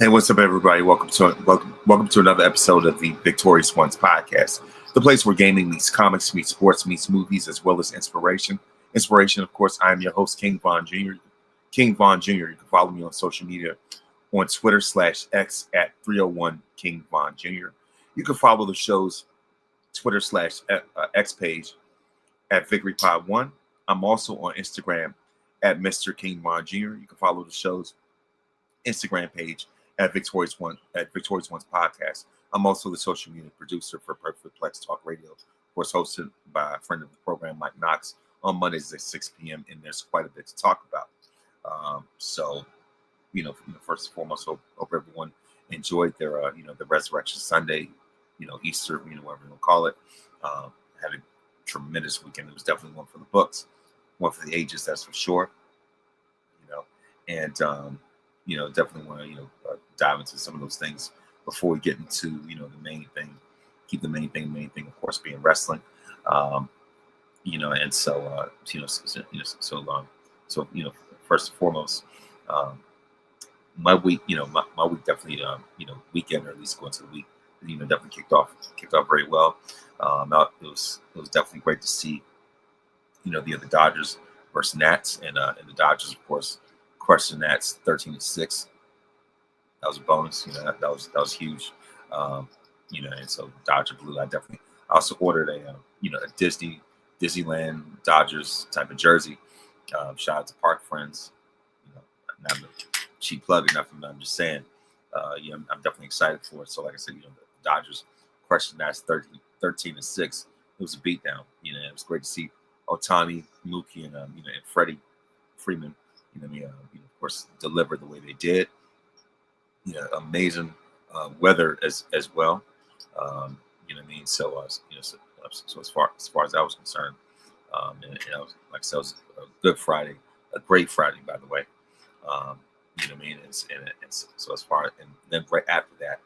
Hey, what's up, everybody? Welcome to another episode of the Victorious Ones podcast, the place where gaming meets comics, meets sports, meets movies, as well as inspiration. Inspiration, of course. I'm your host, King Von Jr. King Von Jr. You can follow me on social media on Twitter/X at 301 King Von Jr. You can follow the show's Twitter/X page at VictoryPod1. I'm also on Instagram at Mr. King Von Jr. You can follow the show's Instagram page at Victorious Ones Podcast. I'm also the social media producer for Perfect Plex Talk Radio, of course, hosted by a friend of the program, Mike Knox, on Mondays at 6 p.m. And there's quite a bit to talk about. So, first and foremost, hope everyone enjoyed their, the Resurrection Sunday, Easter, whatever you want to call it. Had a tremendous weekend. It was definitely one for the books, one for the ages, that's for sure. And definitely want to dive into some of those things before we get into the main thing. Keep the main thing, of course, being wrestling. And so first and foremost, my week, my week definitely, weekend, or at least going to the week, definitely kicked off very well. It was definitely great to see, the Dodgers versus Nats, and the Dodgers, of course, crushed the Nats 13-6. That was a bonus. That was huge. And so Dodger blue. I also ordered a Disneyland Dodgers type of jersey. Shout out to Park Friends. Not a cheap plug or nothing, but I'm just saying. I'm definitely excited for it. So, like I said, the Dodgers crushed the Nats 13-6. It was a beatdown. It was great to see Ohtani, Mookie, and Freddie Freeman. Of course, deliver the way they did. Amazing weather as well. So as far as I was concerned, and I was, like I said, it was a good Friday, a great Friday, by the way. And so as far, and then right after that,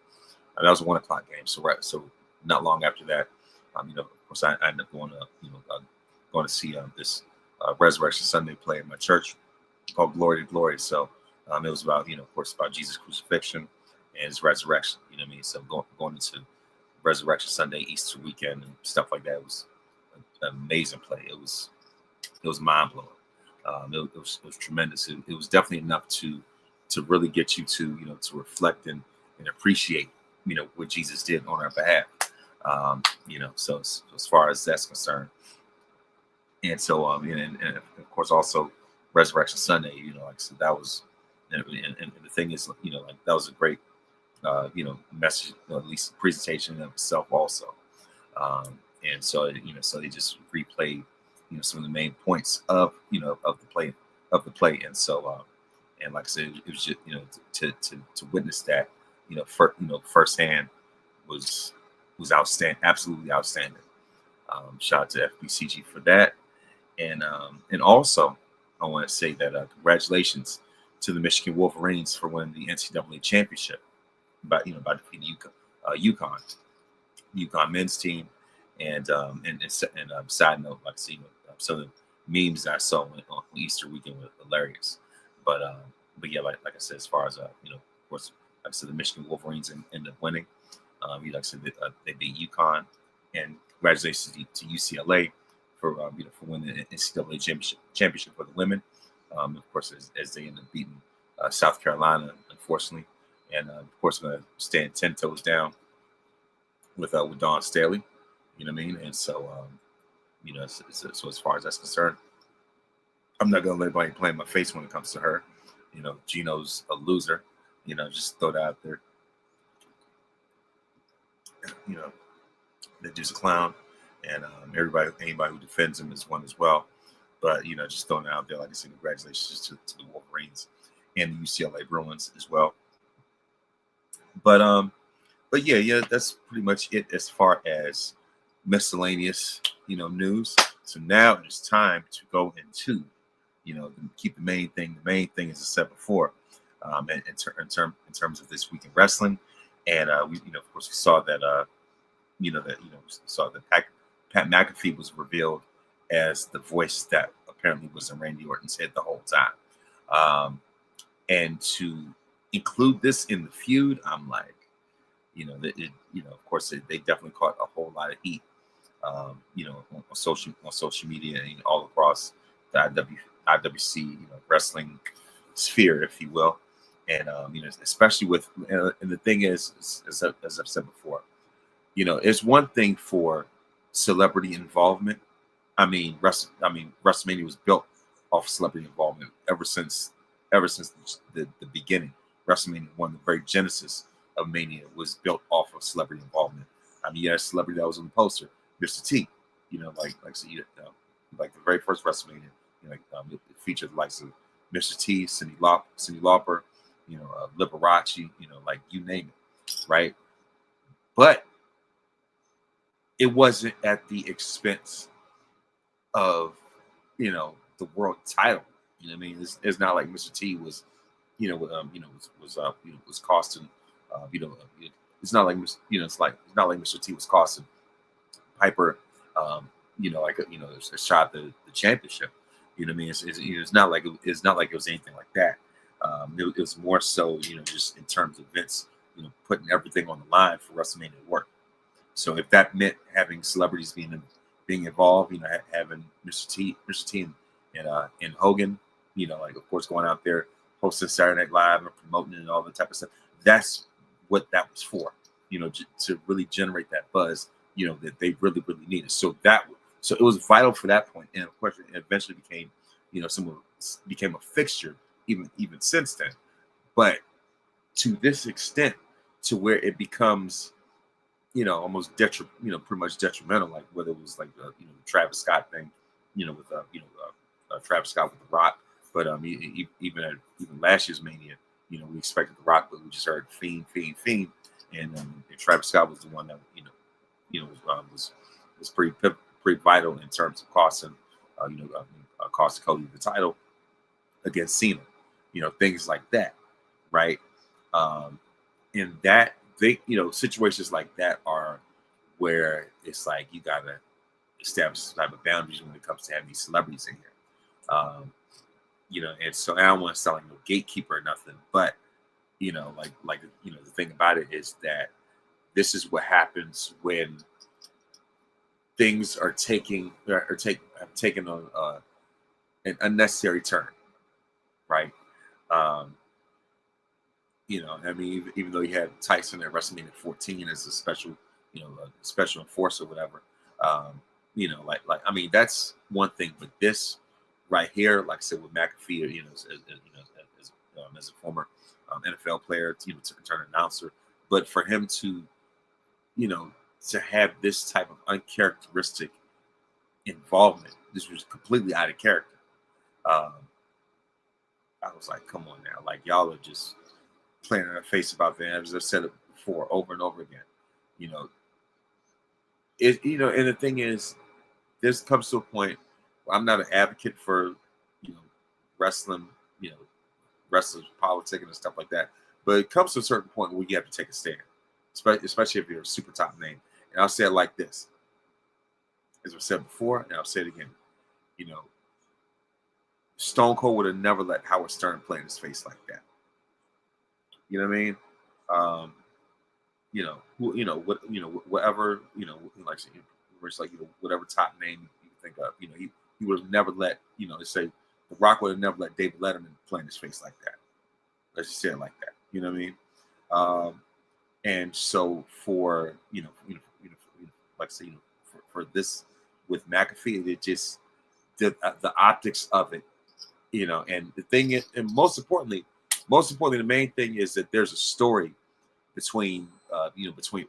that was a 1:00 game. So not long after that, of course, I ended up going to see this Resurrection Sunday play at my church called Glory to Glory. So it was about, of course, about Jesus' crucifixion and his resurrection. So going into Resurrection Sunday, Easter weekend, and stuff like that, it was an amazing play. It was mind blowing. It was tremendous. It was definitely enough to really get you to to reflect and appreciate what Jesus did on our behalf. So as far as that's concerned, and so and of course also Resurrection Sunday, like I said, that was, and the thing is, like that was a great, message, at least presentation of itself also. And so, so they just replayed, some of the main points of the play. And so, and like I said, it was just, to witness that, firsthand was outstanding, absolutely outstanding. Shout out to FBCG for that. And also, I want to say that congratulations to the Michigan Wolverines for winning the NCAA championship by defeating UConn men's team. And side note, like I see, some of the memes that I saw on Easter weekend were hilarious. But yeah, like I said, as far as of course, like I said, the Michigan Wolverines ended up winning. Like I said, they beat UConn, and congratulations to UCLA for winning the NCAA championship for the women. Of course, as they end up beating South Carolina, unfortunately, and of course, going to stand 10 toes down with Dawn Staley. And so so as far as that's concerned, I'm not going to let anybody play in my face when it comes to her. Gino's a loser. Just throw that out there. That dude's a clown, and anybody who defends him is one as well. But just throwing it out there, like I said, congratulations to the Wolverines and the UCLA Bruins as well. But yeah, that's pretty much it as far as miscellaneous news. So now it's time to go into keep the main thing. The main thing, as I said before, in terms of this week in wrestling, and we of course we saw that saw that Pat McAfee was revealed as the voice that apparently was in Randy Orton's head the whole time. And to include this in the feud, I'm like, of course, they definitely caught a whole lot of heat, on social media and all across the IWC, wrestling sphere, if you will, and especially with, and the thing is, as I've said before, it's one thing for celebrity involvement. WrestleMania was built off celebrity involvement ever since the beginning. WrestleMania, one of the very genesis of Mania, was built off of celebrity involvement. You had a celebrity that was on the poster, Mr. T. Like the very first WrestleMania, it featured the likes of Mr. T, Cyndi Lauper, Liberace, like you name it, right? But it wasn't at the expense of, the world title. It's not like Mr. T was, was costing, it's not like, it's not like Mr. T was costing Piper, a shot at the championship. It's not like it was anything like that. It was more so, just in terms of Vince, putting everything on the line for WrestleMania to work. So if that meant having celebrities being involved, having Mr. T and Hogan, of course, going out there hosting Saturday Night Live and promoting it and all that type of stuff. That's what that was for, to really generate that buzz, that they really, really needed. So it was vital for that point. And of course, it eventually became, became a fixture even since then. But to this extent, to where it becomes, almost pretty much detrimental, like whether it was like the Travis Scott thing, with Travis Scott with The Rock, but even last year's Mania, we expected The Rock, but we just heard Fiend, and Travis Scott was the one that was pretty vital in terms of costing cost Cody the title against Cena, things like that, right? And that they, situations like that are where it's like you gotta establish some type of boundaries when it comes to having these celebrities in here. And so I don't want to sound like no gatekeeper or nothing, but the thing about it is that this is what happens when things are have taken on an unnecessary turn, right? Even though you had Tyson at WrestleMania 14 as a special, special enforcer, whatever, that's one thing. But this right here, like I said, with McAfee, as a former NFL player, to turn announcer, but for him to, to have this type of uncharacteristic involvement, this was completely out of character. I was like, come on now, like y'all are just playing in our face about that. As I've said it before, over and over again. And the thing is, this comes to a point where I'm not an advocate for, wrestling, wrestlers politicking and stuff like that. But it comes to a certain point where you have to take a stand, especially if you're a super top name. And I'll say it like this, as I've said before, and I'll say it again. Stone Cold would have never let Howard Stern play in his face like that. You know what I mean? Whatever, whatever top name you think of, he would have never let, let's say The Rock would have never let David Letterman play in his face like that. Let's just say it like that. You know what I mean? And so for, like I say, for this with McAfee, it just the optics of it, and the thing is, and most importantly, the main thing is that there's a story between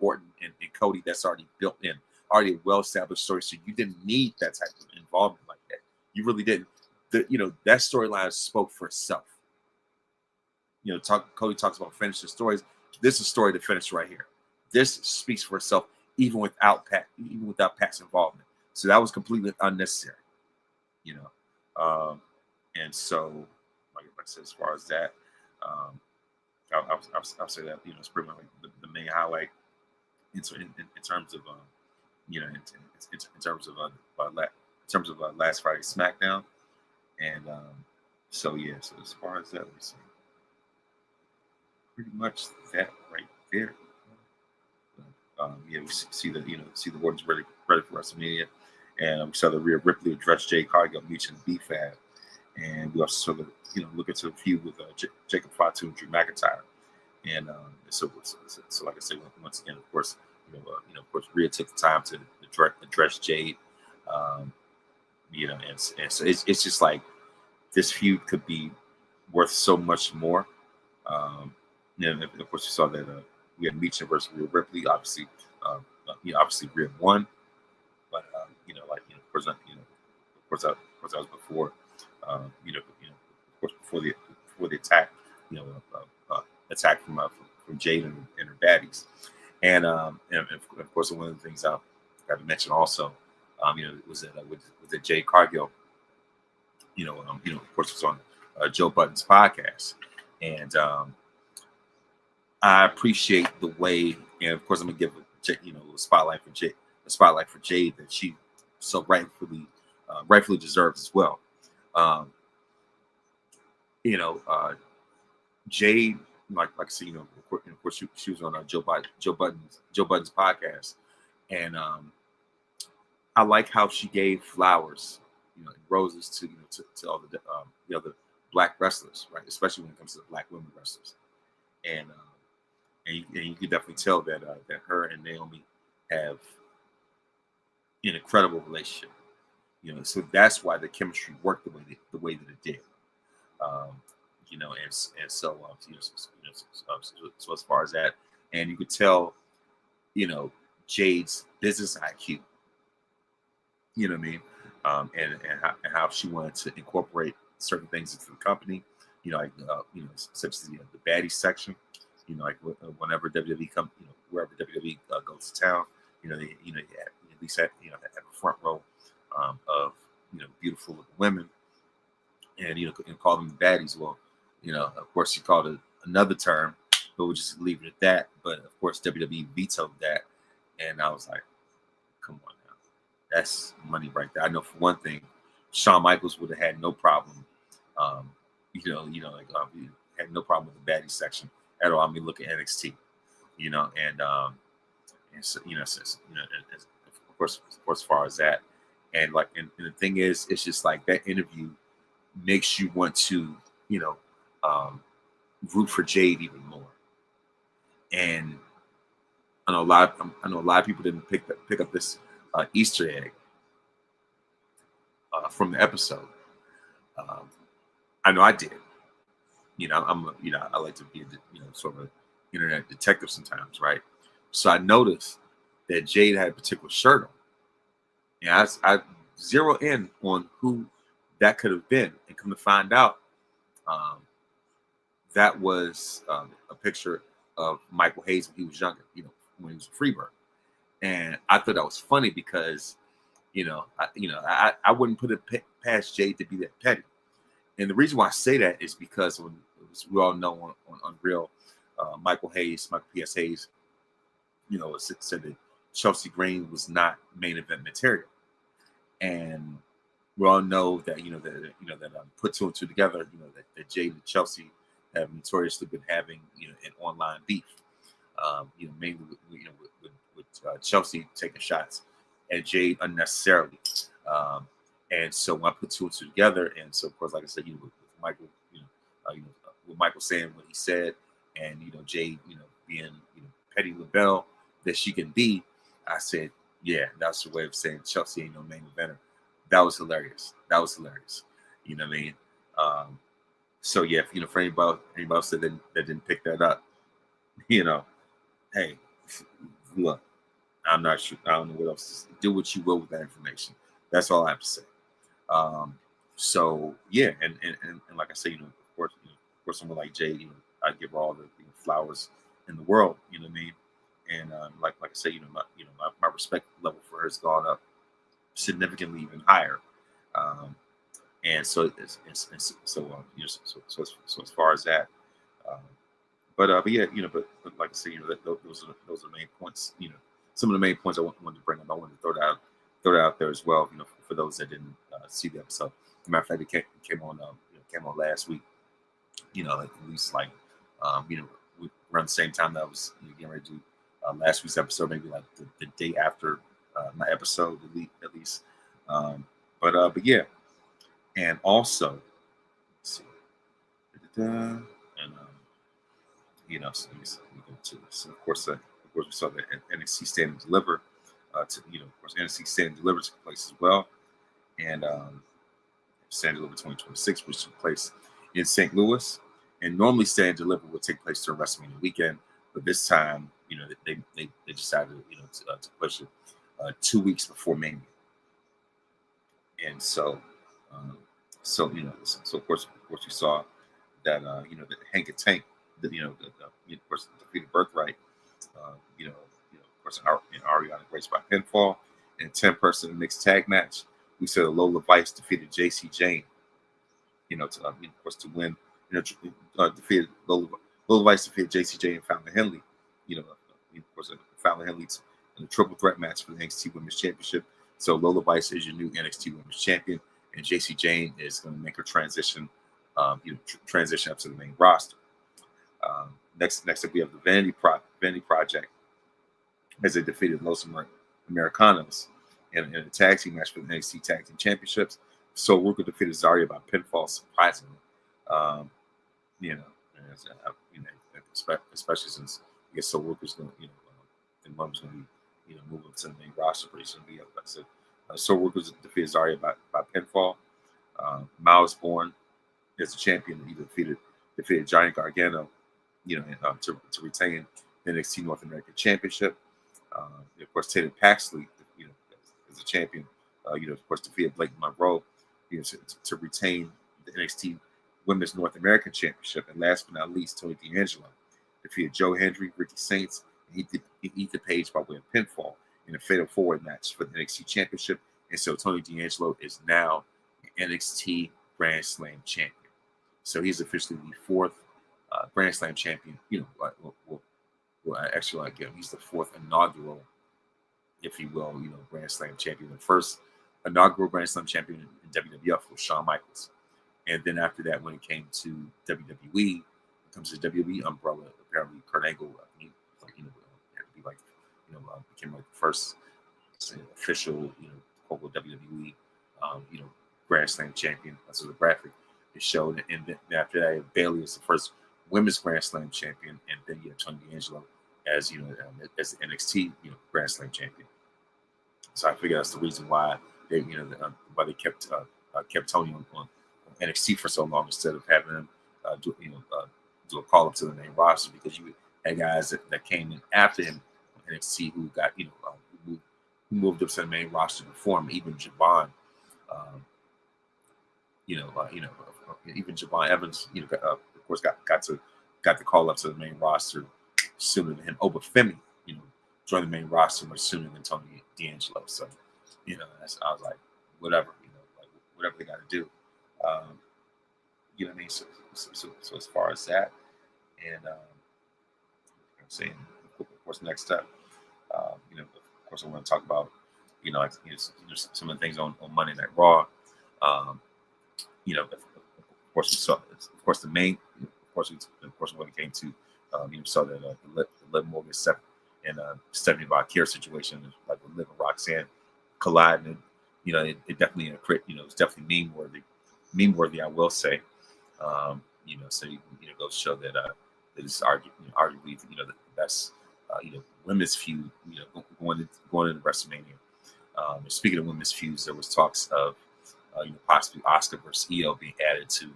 Orton and Cody that's already built in, already a well-established story. So you didn't need that type of involvement like that. You really didn't. That storyline spoke for itself. Cody talks about finishing stories. This is a story to finish right here. This speaks for itself, even without Pat's involvement. So that was completely unnecessary. And so, like I said, as far as that, I'll say that it's pretty much like the main highlight in terms of in terms of last Friday's SmackDown, and so as far as that, let me see. pretty much that right there. We see the Wardens ready for WrestleMania, and we saw the Rhea Ripley address Jay Cargill, Meech and B-Fab, and we also saw the look into a feud with Jacob Fatu and Drew McIntyre, and so like I said, once again, of course, of course, Rhea took the time to address Jade, and so it's just like this feud could be worth so much more. And of course, we saw that we had Meech versus Rhea Ripley. Obviously, obviously Rhea won, but of course, of course, that was before, of course, before the attack, attack from Jade and her baddies, and of course, one of the things I got to mention also, was that with the Jade Cargill, of course, it was on Joe Budden's podcast, and I appreciate the way, and of course, I'm gonna give a spotlight for Jade that she so rightfully deserves as well. Jade, like I said, of course, she was on Joe Budden's podcast, and I like how she gave flowers, roses to all the other black wrestlers, right? Especially when it comes to the black women wrestlers, and you can definitely tell that that her and Naomi have an incredible relationship. So that's why the chemistry worked the way that it did. So as far as that, and you could tell, Jade's business IQ. You know what I mean? And how she wanted to incorporate certain things into the company. Such as the baddie section. Whenever WWE comes, wherever WWE goes to town, they at least have a front row of beautiful looking women, and and call them baddies. Well, of course, she called it another term, but we'll just leave it at that. But of course, WWE vetoed that, and I was like, come on now, that's money right there. I know for one thing, Shawn Michaels would have had no problem, had no problem with the baddie section at all. I mean, look at NXT, and so of course, as far as that, and the thing is, it's just like that interview makes you want to, root for Jade even more. And I know a lot of people didn't pick up this Easter egg from the episode. I know I did. I like to be sort of an internet detective sometimes, right? So I noticed that Jade had a particular shirt on. And I zero in on who that could have been, and come to find out, that was a picture of Michael Hayes when he was younger, when he was a Freebird. And I thought that was funny because, I wouldn't put it past Jade to be that petty. And the reason why I say that is because we all know on Unreal, Michael P.S. Hayes, said that Chelsea Green was not main event material, and we all know that put two and two together, that Jade and Chelsea have notoriously been having an online beef, mainly with Chelsea taking shots at Jade unnecessarily, and so when I put two and two together, and so of course, like I said, with Michael, with Michael saying what he said, and Jade, being petty LaBelle that she can be, I said, yeah, that's the way of saying Chelsea ain't no main eventer. That was hilarious. You know what I mean? So yeah, for anybody else that didn't pick that up, hey, look, I'm not sure. I don't know what else. Do what you will with that information. That's all I have to say. So yeah, and like I say, of course, someone like Jade, I give her all the flowers in the world. You know what I mean? And like I say, my respect level for her has gone up significantly, even higher. And so so as far as that, but yeah, but like I say, those are the main points. Some of the main points I wanted to bring up. I wanted to throw that out there as well. For those that didn't see the episode. As a matter of fact, it came on last week. At least around the same time that I was getting ready to do last week's episode, maybe like the day after my episode, at least. But yeah, and also, let's see, and so let me go to this. So of course, we saw the NXT Stand and Deliver. Of course, NXT Stand and Deliver took place as well, and Stand and Deliver 2026, which took place in St. Louis. And normally, Stand and Deliver would take place during WrestleMania weekend, but this time, they decided, to push it 2 weeks before Mania. And so, so of course we saw that that Hank and Tank, of course, defeated Birthright, of course, Ariana Grace by pinfall, in a 10-person mixed tag match. We saw Lola Vice defeated JC Jane, of course, to win, defeated Lola Vice defeated JC Jane and Fallon Henley, of course, Fallon Henley in a triple threat match for the NXT Women's Championship. So Lola Vice is your new NXT Women's Champion, and JC Jane is going to make her transition, transition up to the main roster. Next up, we have the Vanity Project, as they defeated Los Americanos in a tag team match for the NXT Tag Team Championships. So Ruka defeated Zarya by pinfall, surprisingly. Especially since I guess So Ruka's going to, and Mum's going to be, moving to the main roster pretty soon. But yeah, like I said, So Ruka defeated Zarya by pinfall. Miles Bourne as the champion, he defeated Johnny Gargano, to retain the NXT North American Championship. Of course, Tatum Paxley, as a champion, of course, defeated Blake Monroe, to retain the NXT Women's North American Championship. And last but not least, Tony D'Angelo defeated Joe Hendry, Ricky Saints, and Ethan Page by way of pinfall in a fatal four-way match for the NXT Championship. And so Tony D'Angelo is now the NXT Grand Slam champion. So he's officially the fourth Grand Slam champion. Actually, he's the fourth inaugural, if you will, Grand Slam champion. The first inaugural Grand Slam champion in WWF was Shawn Michaels. And then after that, when it came to WWE, it comes to WWE umbrella. Apparently, Kurt Angle, became like the first official, local WWE, Grand Slam champion. That's what the graphic is showed. And then after that, Bayley is the first women's Grand Slam champion, and then you have Tony D'Angelo as as the NXT Grand Slam champion. So I figure that's the reason why they why they kept Tony on NXT for so long instead of having him do a call up to the main roster, because you had guys that came in after him on NXT who got who moved up to the main roster before him. Even Javon, even Javon Evans, of course got the call up to the main roster sooner than him. Oba Femi, joined the main roster much sooner than Tony D'Angelo. So, I was like, whatever, whatever they got to do. You know what I mean? So as far as that, and I'm saying, of course, next up, of course, I want to talk about, some of the things on Monday Night Raw. Of course, we saw, of course, the main, of course, when it came to, saw that the Liv Morgan and Stephanie Valkyrie situation, like with Liv and Roxanne colliding, and it definitely it's definitely meme worthy, I will say. So you can go show that it's arguably the best women's feud going into WrestleMania. And speaking of women's feuds, there was talks of possibly Asuka versus Io being added to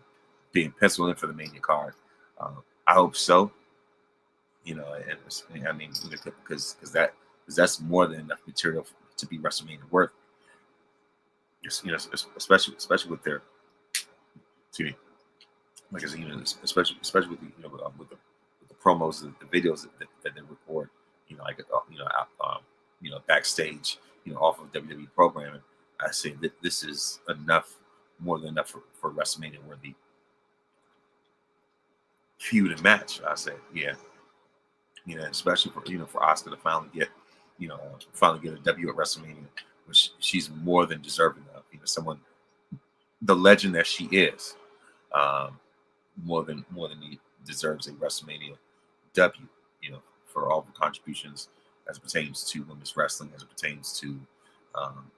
being penciled in for the Mania card. I hope so. And I mean, because that's more than enough material to be WrestleMania worth. Especially with their, like I said, especially with the promos, the videos that they record, backstage, off of WWE programming. I say that this is more than enough for WrestleMania worthy feud and match. I say, yeah. Especially for Asuka to finally get a W at WrestleMania, which she's more than deserving of. Someone, the legend that she is, more than he deserves a WrestleMania W, for all the contributions as it pertains to women's wrestling, as it pertains to, um,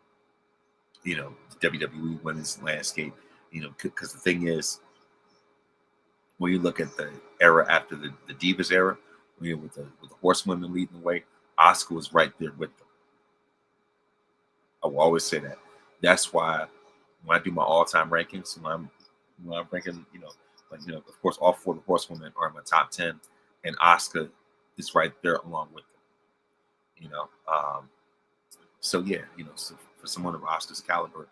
the WWE women's landscape. Because the thing is, when you look at the era after the Divas era, with the horsewomen leading the way, Asuka was right there with them. I will always say that. That's why when I do my all-time rankings, when I'm ranking, of course, all four of the horsewomen are in my top 10, and Asuka is right there along with them. So yeah, so for someone of Asuka's caliber,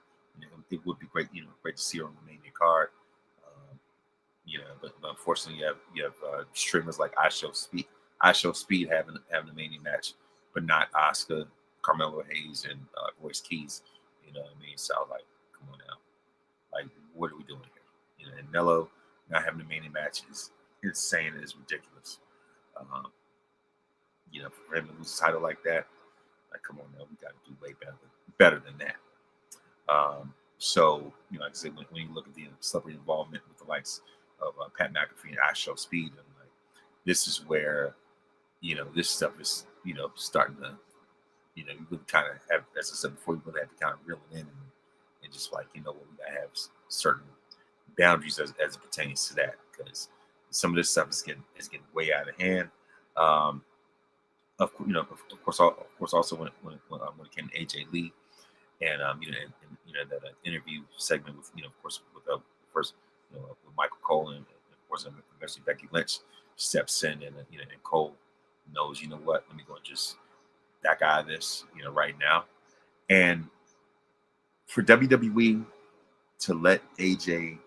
it would be great, great to see her on the main card. But unfortunately, you have streamers like I Show Speed having the main match, but not Asuka, Carmelo Hayes, and Royce Keys. You know what I mean? So I was like, come on now, like what are we doing here? And Nello not having the main match is insane. It's ridiculous. For him to lose a title like that, like come on now, we got to do way better than that. So like I said, when you look at the celebrity involvement with the likes of Pat McAfee and I Show Speed, and like this is where this stuff is starting to you really kind of have, as I said before, you really have to kind of reel it in and just like we gotta have certain boundaries as it pertains to that, because some of this stuff is getting way out of hand. Of course, also when it came to AJ Lee, and that interview segment with of course with first with Michael Cole, and of course eventually Becky Lynch steps in, and and Cole knows what, let me go and just back out of this right now, and for WWE to let AJ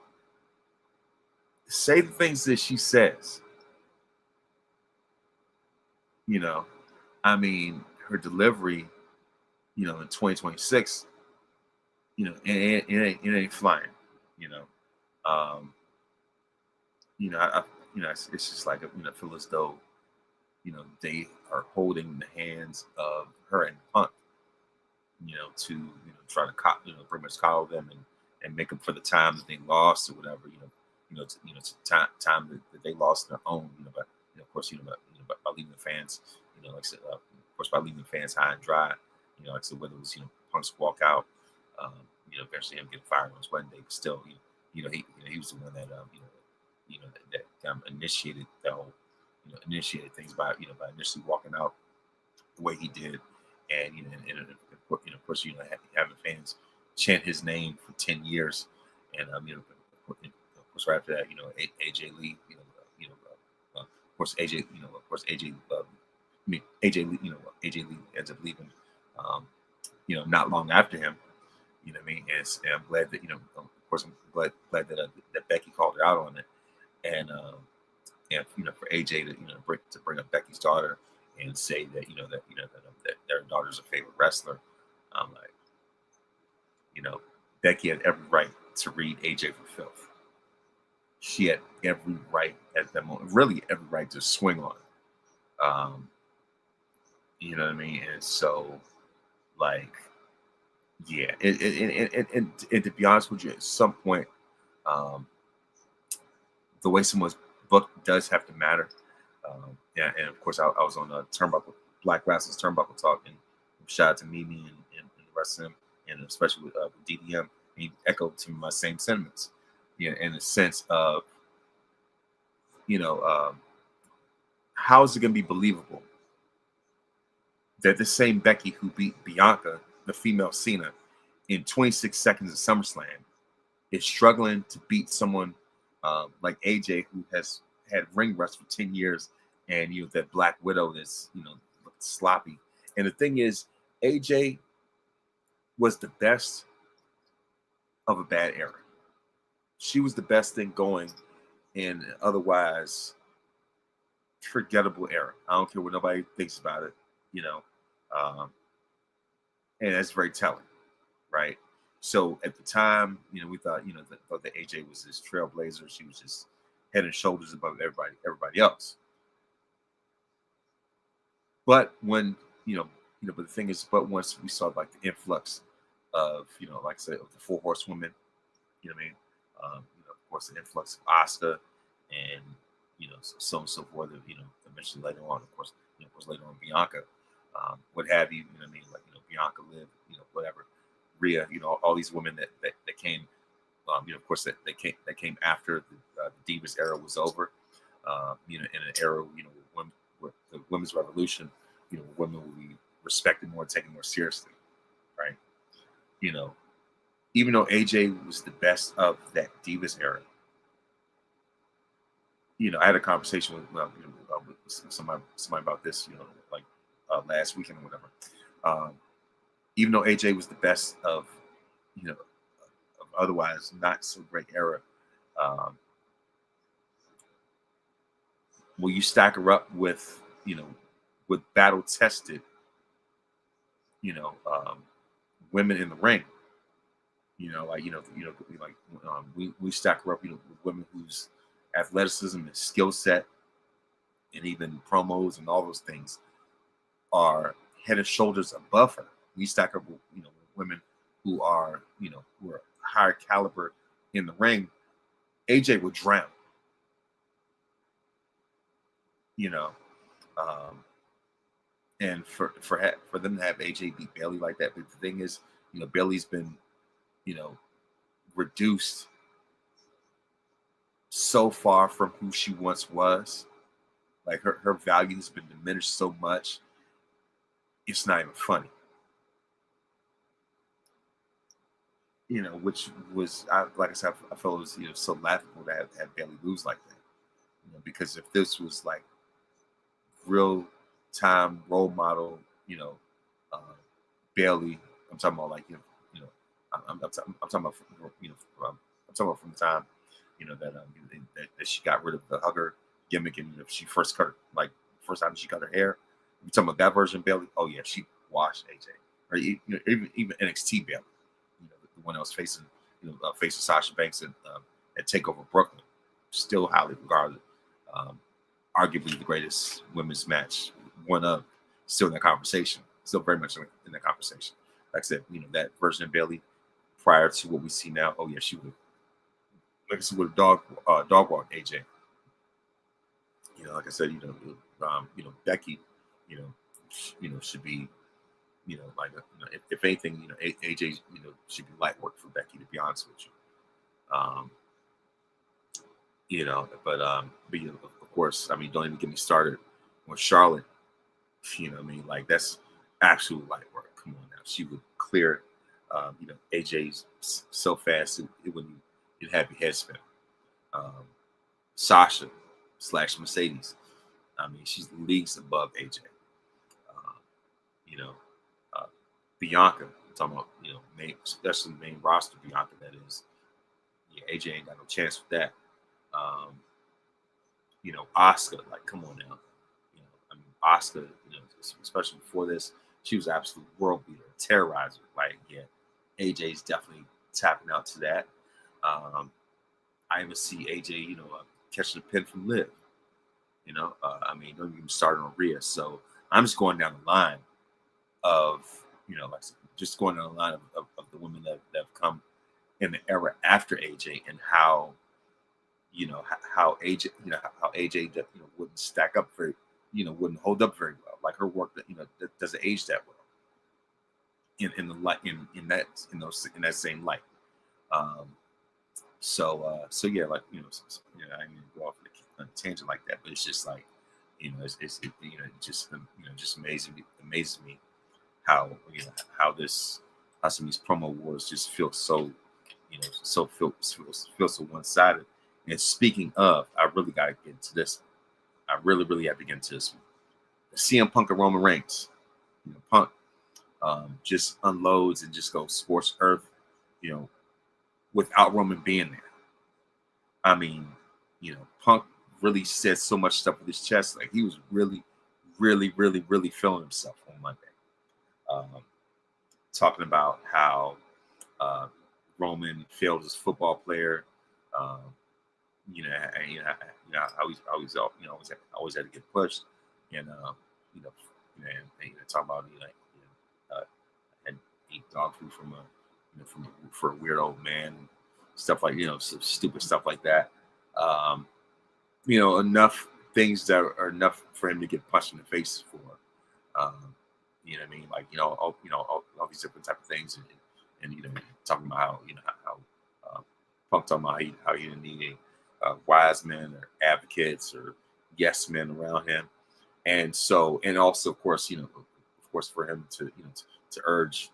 say the things that she says, I mean, her delivery, in 2026, it ain't flying, it's just like feel as though, they are holding the hands of her and Punk, to try to pretty much coddle them and make up for the time that they lost or whatever, time that they lost their own, but of course, by leaving the fans, like I said, of course, by leaving the fans high and dry, like I said, whether it was Punk's walk out, eventually him getting fired on his wedding day, but still, he was the one that that initiated the whole, initiated things by by initially walking out the way he did, and of course, having fans chant his name for 10 years, and of course, right after that, AJ Lee, of course, AJ, AJ, AJ Lee, AJ Lee ends up leaving, not long after him, and I'm glad that, of course, I'm glad that Becky called her out on it, and for AJ to bring up Becky's daughter and say that that their daughter's a favorite wrestler, I'm like, Becky had every right to read AJ for filth. She had every right at that moment, really every right to swing on it. You know what I mean? And so, like, yeah, and to be honest with you, at some point, the way someone's booked does have to matter. And of course, I was on a Turnbuckle, Black Wrestlers Turnbuckle Talk, and shout out to Mimi and the rest of them, and especially with DDM. He echoed to me my same sentiments, in the sense of, how is it going to be believable that the same Becky who beat Bianca, the female Cena, in 26 seconds of SummerSlam is struggling to beat someone like AJ, who has had ring rust for 10 years, and that Black Widow that's looked sloppy. And the thing is, AJ was the best of a bad era. She was the best thing going in an otherwise forgettable era. I don't care what nobody thinks about it, and that's very telling, right? So at the time, we thought, that AJ was this trailblazer. She was just head and shoulders above everybody else. But when, but the thing is, but once we saw like the influx of, like I said, of the four horsewomen, of course, the influx of Asuka and, so on and so forth. Eventually later on, of course, later on Bianca, what have you. You know what I mean? Like Bianca, Liv, whatever, Rhea. All these women that came. Of course, that came after the Divas era was over. In an era, where the women's revolution, women will be respected more, taken more seriously, right? Even though AJ was the best of that Divas era, I had a conversation with somebody about this, like last weekend or whatever. Even though AJ was the best of, of otherwise not so great era, will you stack her up with, with battle tested, women in the ring? We stack her up, with women whose athleticism and skill set and even promos and all those things are head and shoulders above her. We stack her up with, women who are, who are higher caliber in the ring. AJ would drown. And for them to have AJ beat Bayley like that, but the thing is, Bayley's been, reduced so far from who she once was. Like her value has been diminished so much, it's not even funny. Which was, like I said, I felt it was so laughable to have Bayley lose like that. Because if this was like real time role model, Bayley, I'm talking about like I'm talking about I'm talking about from the time that she got rid of the hugger gimmick, and she first cut first time she cut her hair. You talking about that version of Bayley? Oh yeah, she washed AJ, or even NXT Bayley, the one that was facing facing Sasha Banks at Takeover Brooklyn, still highly regarded, arguably the greatest women's match, one of, still in that conversation, still very much in that conversation. Like I said, that version of Bayley prior to what we see now, oh yeah, she would, like I said, would dog walk AJ. Like I said, Becky, should be, if anything, AJ, should be light work for Becky, to be honest with you. But of course, I mean, don't even get me started with Charlotte. Like that's absolute light work. Come on now, she would clear, AJ's so fast it wouldn't, you'd have your head spin. Sasha / Mercedes, I mean, she's leagues above AJ. Bianca, I'm talking about, especially main roster Bianca, that is. Yeah, AJ ain't got no chance with that. Asuka, like, come on now. Asuka, especially before this, she was an absolute world beater, terrorizer. Like, yeah, AJ's definitely tapping out to that. I even see AJ, catching a pin from Liv. Don't even start on Rhea. So I'm just going down the line of, just going down the line of the women that have come in the era after AJ, and how, how AJ, how AJ, wouldn't stack up very, wouldn't hold up very well. Like her work that, that doesn't age that well. In the light, in that same light. So yeah, like, I didn't go off on a tangent like that, but it's just like, it's just amazes me how, how some of these promo wars just feel so, feel so one-sided. And speaking of, I really got to get into this. I really have to get into this one. CM Punk and Roman Reigns. Punk just unloads and just goes scorched earth, without Roman being there. I mean, Punk really said so much stuff with his chest. Like, he was really feeling himself on Monday. Talking about how Roman failed as a football player. How he's always had to get pushed, and talking about and eat dog food from for a weird old man, stuff like some stupid stuff like that. Enough things that are enough for him to get punched in the face for. You know what I mean? Like, all these different type of things, and talking about how Punk talking about how he didn't need any wise men or advocates or yes men around him, and also of course for him to to urge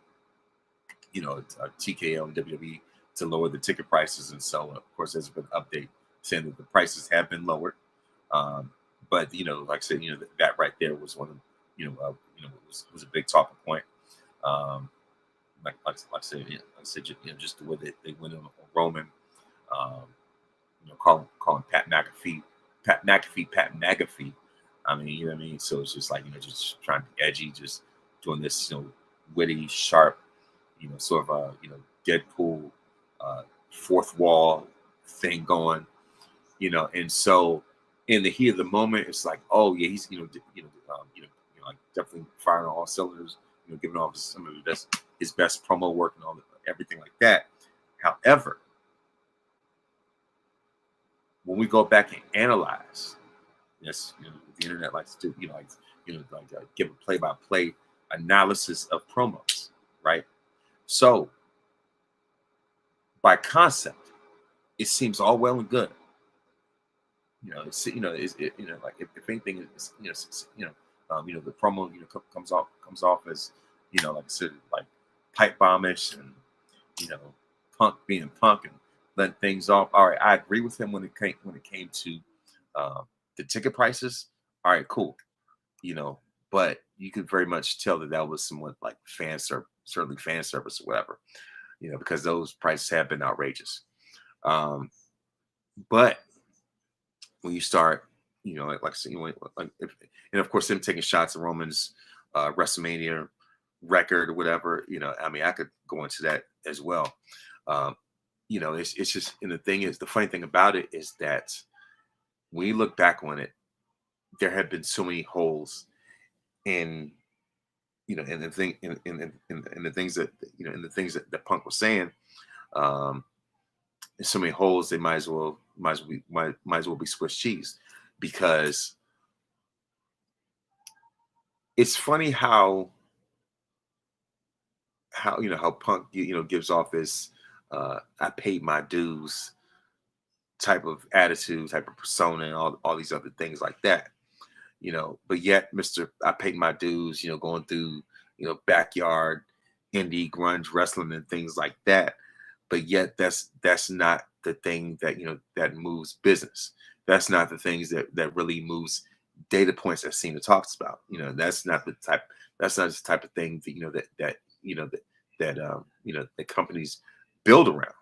TKO and WWE to lower the ticket prices, and so of course there's been an update saying that the prices have been lowered. But like I said, that right there was one of was a big talking point. Like I said, just the way that they went on Roman, calling Pat McAfee, Pat McAfee. I mean, you know what I mean. So it's just like just trying to be edgy, just doing this witty, sharp, sort of Deadpool fourth wall thing going, and so in the heat of the moment, it's like, oh yeah, he's like definitely firing on all cylinders, giving off some of his best promo work and everything like that. However, when we go back and analyze, yes, the internet likes to do, give a play-by-play analysis of promos, right? So, by concept, it seems all well and good. Like if anything, the promo, comes off as, like I said, like pipe bombish and, Punk being Punk and letting things off. All right, I agree with him when it came to the ticket prices. All right, cool. But you could very much tell that was somewhat like certainly fan service or whatever, because those prices have been outrageous. But when you start, like I said, and of course, him taking shots at Roman's WrestleMania record or whatever, I mean, I could go into that as well. It's just, and the funny thing about it is that when you look back on it, there have been so many holes in, in the thing, in the things that, in the things that Punk was saying. There's so many holes, they might as well be Swiss cheese, because it's funny how Punk gives off this I paid my dues type of attitude, type of persona, and all these other things like that. But yet Mr. I paid my dues, going through backyard indie grunge wrestling and things like that. But yet that's not the thing that that moves business. That's not the things that really moves data points that Cena talks about. That's not the type of thing that companies build around.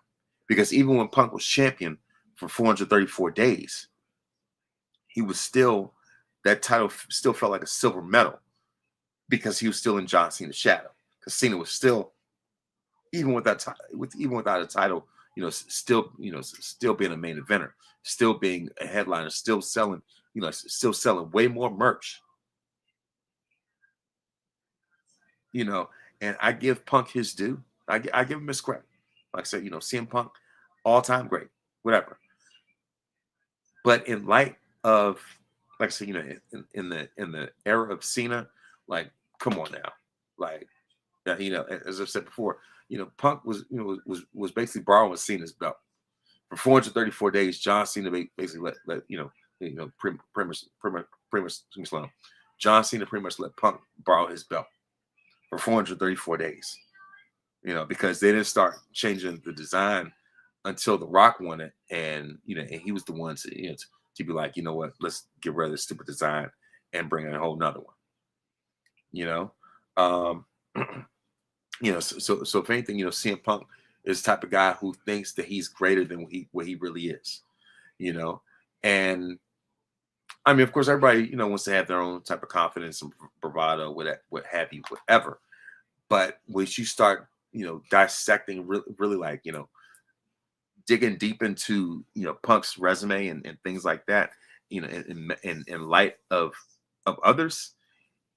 Because even when Punk was champion for 434 days, he was still, that title still felt like a silver medal, because he was still in John Cena's shadow. Because Cena was still, even without a title, still being a main eventer, still being a headliner, still selling way more merch. And I give Punk his due. I give him his credit. Like I said, CM Punk, all-time great, whatever. But in light of, like I said, in the era of Cena, like, come on now, like, as I've said before, Punk was basically borrowing Cena's belt for 434 days. John Cena basically John Cena pretty much let Punk borrow his belt for 434 days. Because they didn't start changing the design until The Rock won it, and and he was the one to be like, what, let's get rid of this stupid design and bring in a whole nother one. So if anything, CM Punk is the type of guy who thinks that he's greater than what he really is. And I mean, of course, everybody wants to have their own type of confidence and bravado, what have you, whatever. But once you start dissecting really like digging deep into Punk's resume and things like that, in light of others,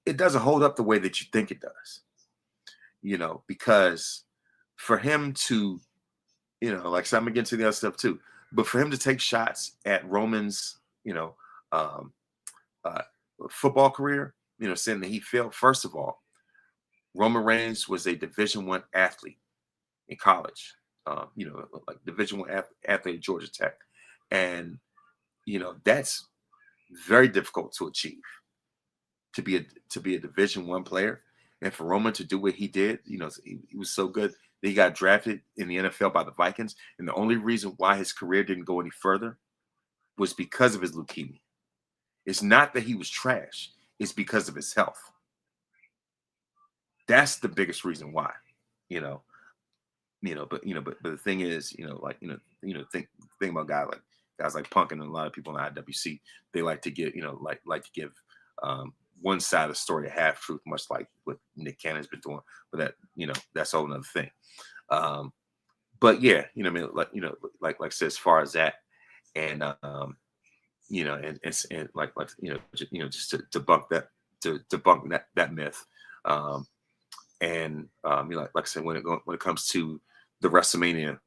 it doesn't hold up the way that you think it does. Because for him to, like, I'm against the other stuff too, but for him to take shots at Roman's, football career, saying that he failed. First of all, Roman Reigns was a Division I athlete in college. Like Division I athlete at Georgia Tech, and that's very difficult to achieve. To be a Division I player, and for Roman to do what he did, he was so good that he got drafted in the NFL by the Vikings. And the only reason why his career didn't go any further was because of his leukemia. It's not that he was trash; it's because of his health. That's the biggest reason why, you know. But the thing is, think about guys like Punk and a lot of people in the IWC. They like to give, like to give one side of the story a half truth, much like what Nick Cannon's been doing. But that's a whole other thing. But yeah, like I said, as far as that, and and like just to debunk that myth. Like I said, when it comes to the WrestleMania,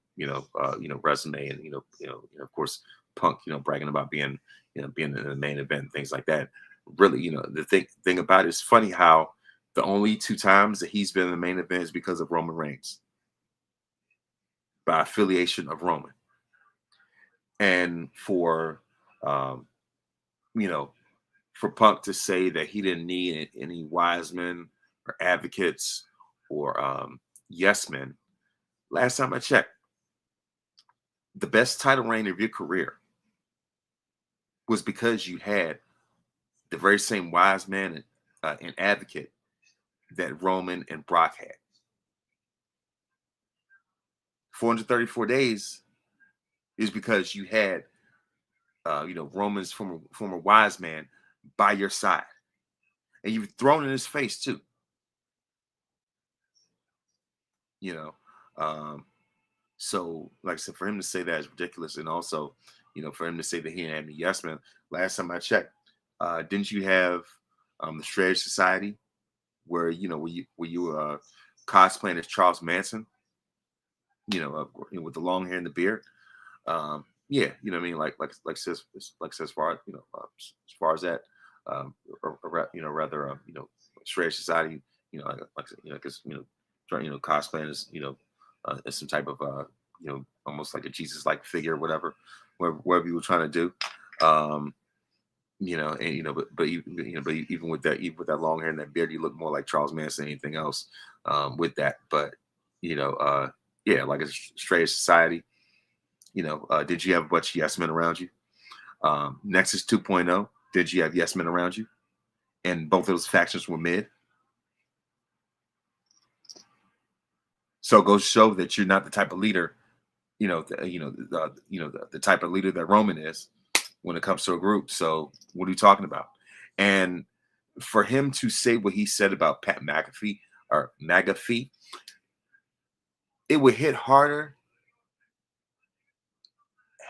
resume, and of course, Punk, bragging about being in the main event and things like that. Really, the thing about it is funny how the only 2 times that he's been in the main event is because of Roman Reigns, by affiliation of Roman, and for for Punk to say that he didn't need any wise men or advocates or yes men. Last time I checked, the best title reign of your career was because you had the very same wise man and advocate that Roman and Brock had. 434 days is because you had, Roman's former wise man by your side, and you've thrown in his face too. So like I said, for him to say that is ridiculous, and also, for him to say that he didn't have any yes men. Last time I checked, didn't you have the Strategy Society where you were cosplaying as Charles Manson, with the long hair and the beard? Yeah, what I mean, like says as far as as far as that, rather Strategy Society, because cosplaying as as some type of almost like a Jesus like figure or whatever, wherever you were trying to do. But even with that long hair and that beard, you look more like Charles Manson than anything else with that. But yeah, like a Strategy Society. Did you have a bunch of yes men around you? Nexus 2.0, did you have yes men around you? And both of those factions were mid. So it goes to show that you're not the type of leader, the type of leader that Roman is when it comes to a group. So what are you talking about? And for him to say what he said about Pat McAfee or McAfee, it would hit harder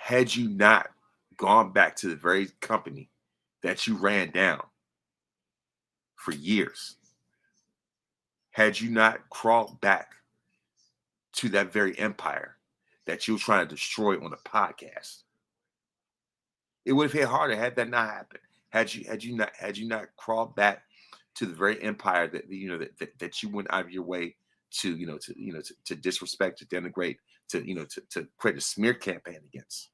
had you not gone back to the very company that you ran down for years. Had you not crawled back to that very empire that you were trying to destroy on a podcast, it would have hit harder had that not happened. Had you not crawled back to the very empire that that you went out of your way to to disrespect, to denigrate, to create a smear campaign against.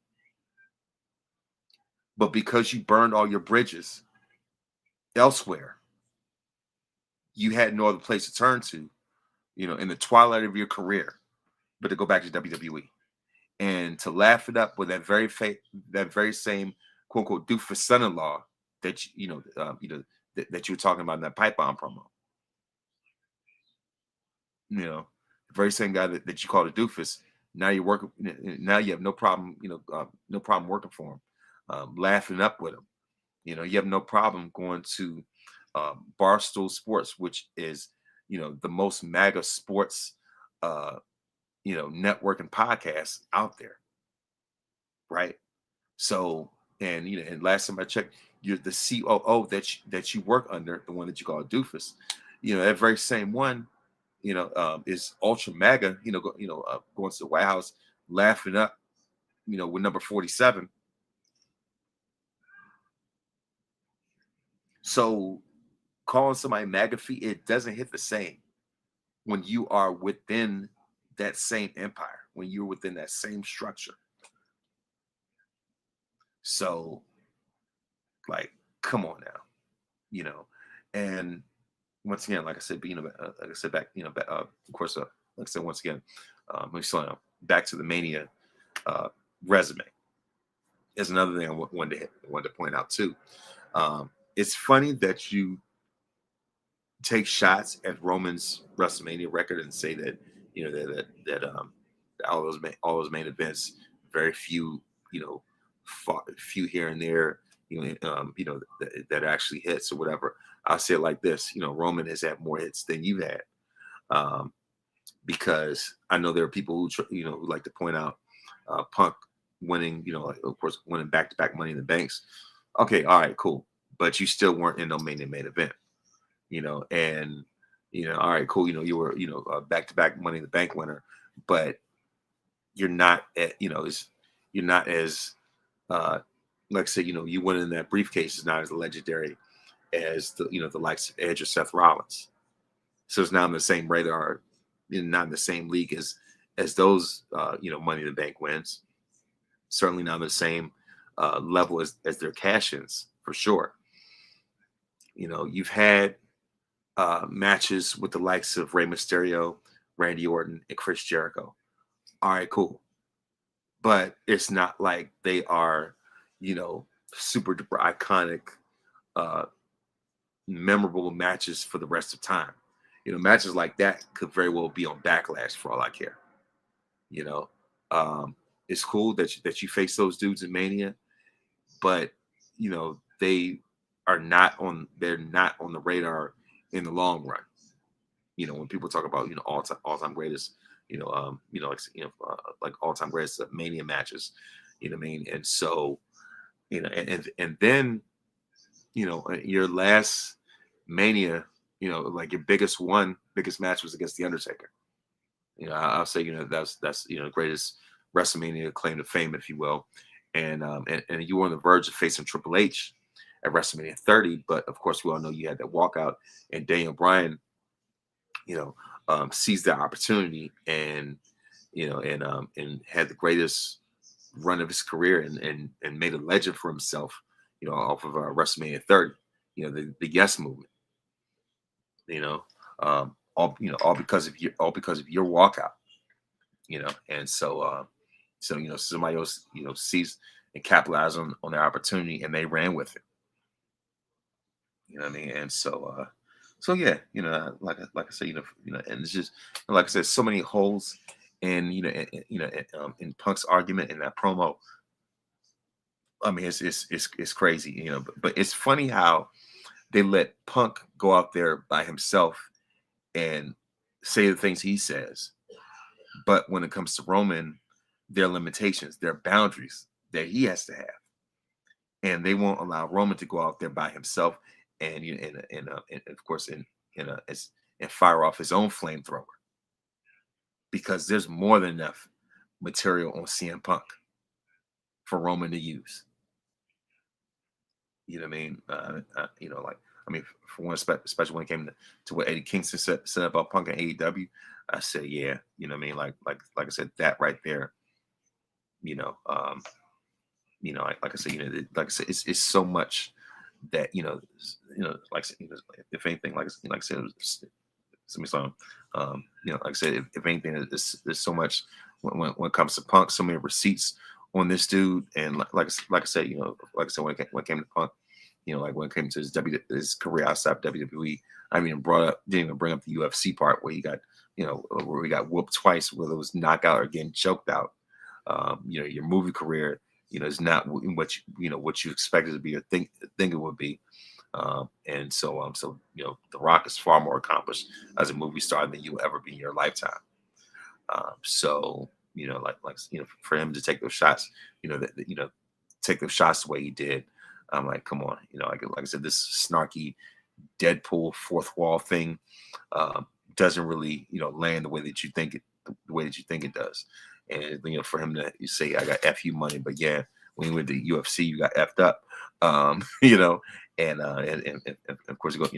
But because you burned all your bridges elsewhere, you had no other place to turn to, in the twilight of your career, but to go back to WWE and to laugh it up with that very same quote unquote doofus son-in-law that that you were talking about in that pipe bomb promo. The very same guy that you called a doofus. Now you work. Now you have no problem. No problem working for him, laughing up with him. You have no problem going to Barstool Sports, which is the most MAGA sports network and podcast out there, right? So and last time I checked, you're the COO that you work under, the one that you call a doofus. That very same one, is ultra MAGA. Going to the White House, laughing up, with number 47. So calling somebody McAfee, it doesn't hit the same when you are within that same empire, when you're within that same structure. So, like, come on now, you know. And once again, like I said, like I said back, of course, like I said once again, back to the Mania resume. Is another thing I wanted to point out too. It's funny that you take shots at Roman's WrestleMania record and say that all those main events, very few, few here and there, that actually hits or whatever. I'll say it like this: Roman has had more hits than you've had, because I know there are people who like to point out Punk winning, of course, winning back-to-back Money in the Banks. Okay, all right, cool, but you still weren't in no main event. And all right, cool. You were, a back-to-back Money in the Bank winner, but you're not you're not as, like I said, you winning in that briefcase is not as legendary as the likes of Edge or Seth Rollins. So it's not on the same radar, not in the same league as those, Money in the Bank wins. Certainly not on the same level as their cash-ins, for sure. You've had matches with the likes of Rey Mysterio, Randy Orton, and Chris Jericho. All right, cool. But it's not like they are, super duper iconic, memorable matches for the rest of time. Matches like that could very well be on Backlash for all I care. It's cool that you face those dudes in Mania, but they are not on. They're not on the radar in the long run. When people talk about all time greatest, like all time greatest Mania matches, what I mean. And so, and then, your last Mania, like your biggest match was against the Undertaker. I'll say that's greatest WrestleMania claim to fame, if you will, and you were on the verge of facing Triple H at WrestleMania 30, but of course we all know you had that walkout, and Daniel Bryan, seized that opportunity and had the greatest run of his career and made a legend for himself, off of WrestleMania 30, the Yes Movement, all because of your walkout, and so somebody else seized and capitalized on their opportunity and they ran with it. What I mean? And so yeah, like I said, and it's just like I said, so many holes in in Punk's argument in that promo. I mean, it's crazy, but it's funny how they let Punk go out there by himself and say the things he says, but when it comes to Roman, there are limitations, there are boundaries that he has to have, and they won't allow Roman to go out there by himself and of course and fire off his own flamethrower, because there's more than enough material on CM Punk for Roman to use. You know what I mean? For one, especially when it came to what Eddie Kingston said about Punk and AEW, I said, yeah, what I mean? Like I said, that right there, like I said, like I said, it's so much that like if anything, like I said, like I said, if anything, there's so much when it comes to Punk, so many receipts on this dude, and like I said, like I said, when it came to Punk, like when it came to his career outside of WWE, I mean, didn't even bring up the UFC part where he got where he got whooped twice, whether it was knockout or getting choked out. Your movie career, is not what you expected to be or think it would be. And so The Rock is far more accomplished as a movie star than you'll ever be in your lifetime. So for him to take those shots, take those shots the way he did, I'm like, come on, like I said, this snarky Deadpool fourth wall thing doesn't really land the way that you think it does. And for him to say, I got FU money, but yeah, when you went to UFC, you got effed up. and of course, goes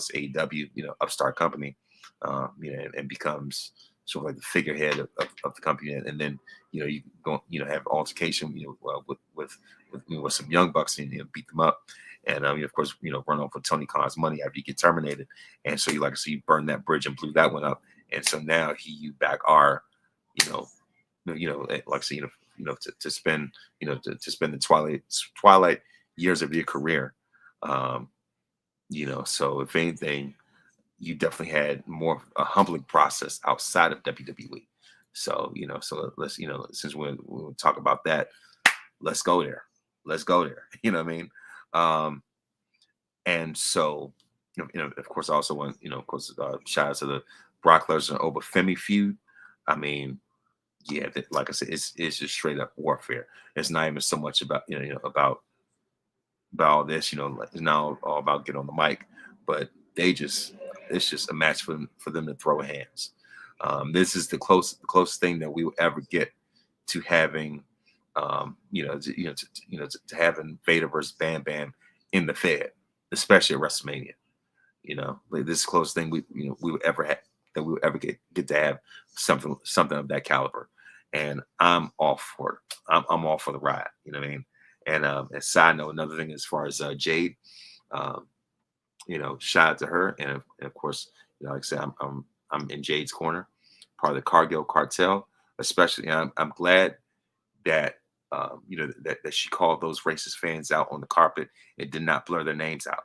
to AEW, upstart company, and becomes sort of like the figurehead of the company, and then you go have altercation, with some young bucks and beat them up, and of course run off with Tony Khan's money after you get terminated, and so you burn that bridge and blew that one up, and so now you back are, like I say, to spend to spend the twilight years of your career. So if anything, you definitely had more of a humbling process outside of WWE. So, so let's, since we'll talk about that, let's go there. Let's go there. You know what I mean? And so, of course, I also want, of course, shout out to the Brock Lesnar and Obafemi feud. I mean, yeah, like I said, it's just straight up warfare. It's not even so much about, about all this, it's not all about getting on the mic, but it's just a match for them to throw hands. This is the closest thing that we will ever get to having, to having Vader versus Bam Bam in the Fed, especially at WrestleMania. Like this is the closest thing we would ever have, that we would ever get to have something of that caliber. And I'm all for it. I'm all for the ride. You know what I mean? And as side note, another thing as far as Jade, shout out to her, and of course, like I said, I'm in Jade's corner, part of the Cargill cartel. Especially, I'm glad that that she called those racist fans out on the carpet and did not blur their names out.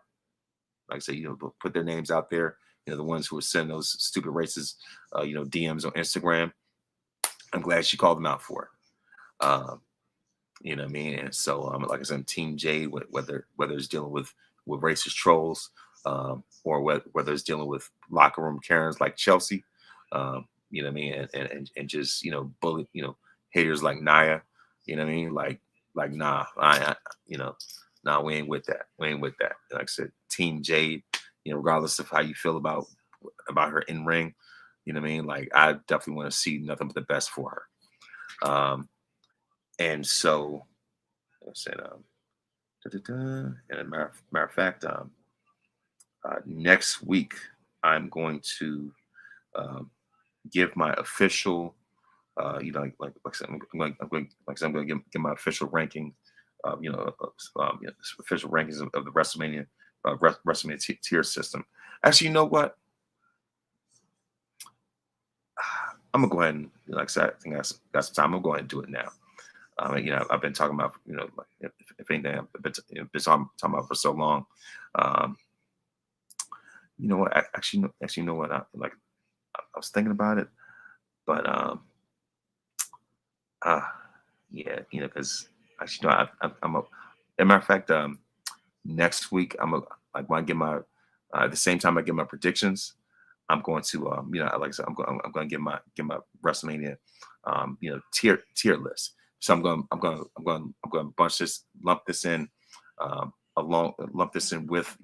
Like I said, put their names out there. The ones who were sending those stupid racist, DMs on Instagram. I'm glad she called them out for it. You know what I mean? And so, like I said, I'm Team Jade, whether it's dealing with racist trolls, or whether it's dealing with locker room Karens like Chelsea, you know what I mean, and just bully haters like Naya, you know what I mean, like nah, nah, we ain't with that. We ain't with that. Like I said, Team Jade, regardless of how you feel about her in ring, you know what I mean. Like I definitely want to see nothing but the best for her. And so I said, and a matter of fact, next week I'm going to give my official, like I said, I'm going to give my official ranking, official rankings of the WrestleMania WrestleMania tier system. Actually, you know what? I'm gonna go ahead and, like I said, I think I got some time. I'm gonna go ahead and do it now. I've been talking about, if anything, I've been talking about for so long. You know what? Actually, you know what? I was thinking about it, but yeah, because actually, no, I'm a. As a matter of fact, next week like when I get my at the same time I get my predictions, I'm going to like I said, I'm going to get my WrestleMania tier list. So I'm going to lump this in with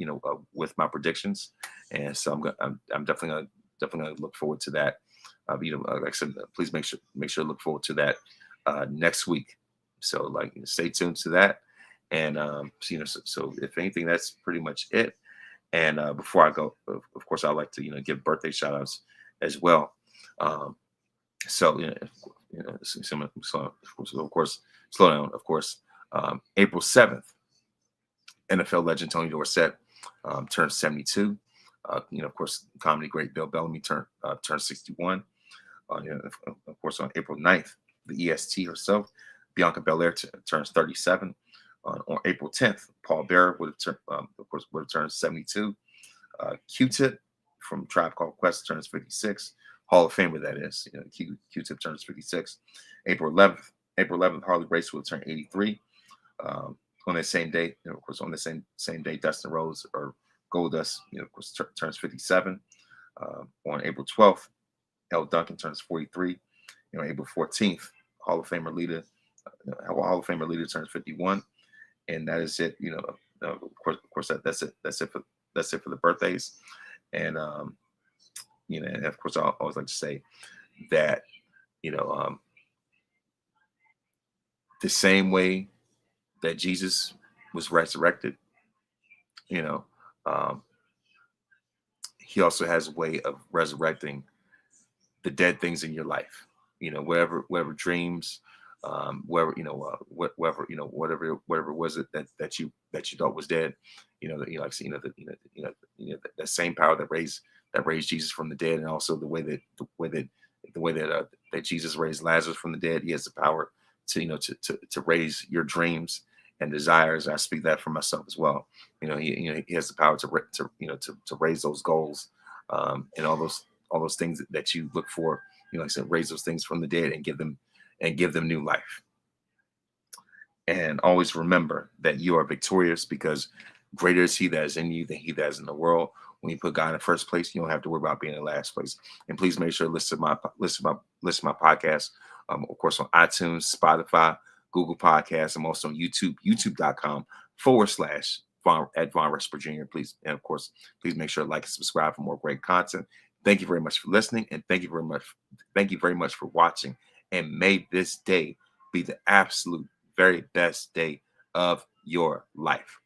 with my predictions, and so I'm definitely gonna look forward to that. Like I said, please make sure to look forward to that next week. So like stay tuned to that, and so if anything, that's pretty much it. And before I go, of course, I'd like to give birthday shout outs as well. So of course, slow down. Of course, April 7th, NFL legend Tony Dorsett turned 72. Of course, comedy great Bill Bellamy turned 61. Of course, on April 9th, the EST herself, Bianca Belair turns 37. On April 10th, Paul Bearer would have turned 72. Q-Tip from Tribe Called Quest turns 56. Hall of Famer, that is. Q-Tip turns 56. April 11th, Harley Race will turn 83. On that same day, of course, on the same day, Dustin Rhodes or Goldust, of course, turns 57. On April 12th, L. Duncan turns 43. April 14th, Hall of Famer Lita turns 51. And that is it. Of course, that's it. That's it for the birthdays. And and of course, I always like to say that the same way that Jesus was resurrected, You know, um, he also has a way of resurrecting the dead things in your life. You know, wherever dreams, wherever whatever whatever was it that you thought was dead. Like that same power that raised Jesus from the dead, and also the way that that Jesus raised Lazarus from the dead. He has the power to to raise your dreams and desires. I speak that for myself as well. He has the power to raise those goals, and all those things that you look for. Like I said, raise those things from the dead and give them new life. And always remember that you are victorious, because greater is he that is in you than he that is in the world. When you put God in first place, you don't have to worry about being in last place. And please make sure to listen to my podcast, of course, on iTunes, Spotify, Google Podcasts. I'm also on YouTube, youtube.com/Von Please, and of course, please make sure to like and subscribe for more great content. Thank you very much for listening, and thank you very much for watching. And may this day be the absolute very best day of your life.